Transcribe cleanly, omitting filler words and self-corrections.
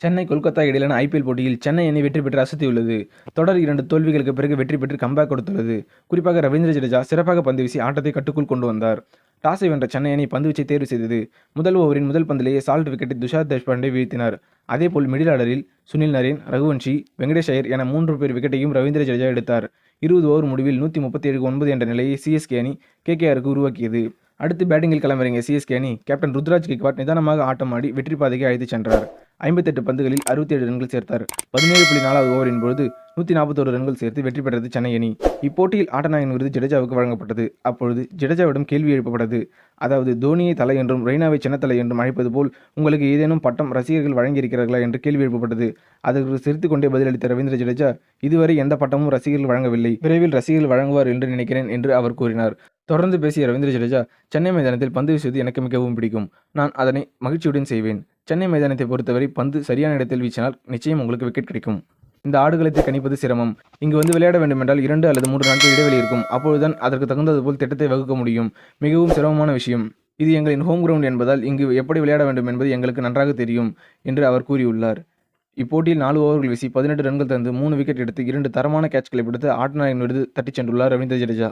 சென்னை கொல்கத்தா இடையிலான ஐபிஎல் போட்டியில் சென்னை அணி வெற்றி பெற்று அசத்தியுள்ளது. தொடர் 2 தோல்விகளுக்கு பிறகு வெற்றி பெற்று கம்பேக் கொடுத்துள்ளது. குறிப்பாக ரவீந்திர ஜடேஜா சிறப்பாக பந்து வீசி ஆட்டத்தை கட்டுக்குள் கொண்டு வந்தார். டாஸை வென்ற சென்னை அணி பந்துவீச்சை தேர்வு செய்தது. முதல் ஓவரின் முதல் பந்திலேயே சால்ட் விக்கெட்டை துஷார் தேஷ்பாண்டே வீழ்த்தினார். அதேபோல் மிடில் ஆர்டரில் சுனில் நரேன், ரகுவன்ஷி, வெங்கடேஷ் ஐயர் என 3 பேர் விக்கெட்டையும் ரவீந்திர ஜடேஜா எடுத்தார். 20 ஓவர் முடிவில் 137-9 என்ற நிலையை சிஎஸ்கே அணி கேகேஆருக்கு உருவாக்கியது. அடுத்து பேட்டிங்கில் களமிறங்கிய சிஎஸ்கே அணி கேப்டன் ருத்ராஜ் கெய்க்வாட் நிதானமாக ஆட்டமாடி வெற்றி பாதைக்கு அழைத்துச் சென்றார். 58 பந்துகளில் 67 ரன்கள் சேர்த்தார். 17.4வது ஓவரின் பொழுது 141 ரன்கள் சேர்த்து வெற்றி பெற்றது சென்னை அணி. இப்போட்டியில் ஆட்டநாயகன் விருது ஜடேஜாவுக்கு வழங்கப்பட்டது. அப்பொழுது ஜடேஜாவிடம் கேள்வி எழுப்பப்பட்டது. அதாவது தோனியை தலை என்றும் ரெய்னாவை சின்னத்தலை என்றும் அழைப்பது போல் உங்களுக்கு ஏதேனும் பட்டம் ரசிகர்கள் வழங்கியிருக்கிறார்களா என்று கேள்வி எழுப்பப்பட்டது. அதற்கு சிரித்துக்கொண்டே பதிலளித்த ரவீந்திர ஜடேஜா, இதுவரை எந்த பட்டமும் ரசிகர்கள் வழங்கவில்லை, விரைவில் ரசிகர்கள் வழங்குவார் என்று நினைக்கிறேன் என்று அவர் கூறினார். தொடர்ந்து பேசிய ரவீந்திர ஜடேஜா, சென்னை மைதானத்தில் பந்து வீசுவது எனக்கு மிகவும் பிடிக்கும். நான் அதனை மகிழ்ச்சியுடன் செய்வேன். சென்னை மைதானத்தை பொறுத்தவரை பந்து சரியான இடத்தில் வீசினால் நிச்சயம் உங்களுக்கு விக்கெட் கிடைக்கும். இந்த ஆடுகளத்தை கணிப்பது சிரமம். இங்கு வந்து விளையாட வேண்டுமென்றால் 2 அல்லது 3 நாட்கள் இடைவெளி இருக்கும். அப்பொழுதுதான் அதற்கு தகுந்தது போல் திட்டத்தை வகுக்க முடியும். மிகவும் சிரமமான விஷயம். இது எங்களின் ஹோம் கிரவுண்ட் என்பதால் இங்கு எப்படி விளையாட வேண்டும் என்பது எங்களுக்கு நன்றாக தெரியும் என்று அவர் கூறியுள்ளார். இப்போட்டியில் 4 ஓவர்கள் வீசி 18 ரன்கள் தந்து 3 விக்கெட் எடுத்து 2 தரமான கேட்ச்களை பிடித்து ஆட்டநாயகன் விருது தட்டிச் சென்றுள்ளார் ரவீந்திர ஜடேஜா.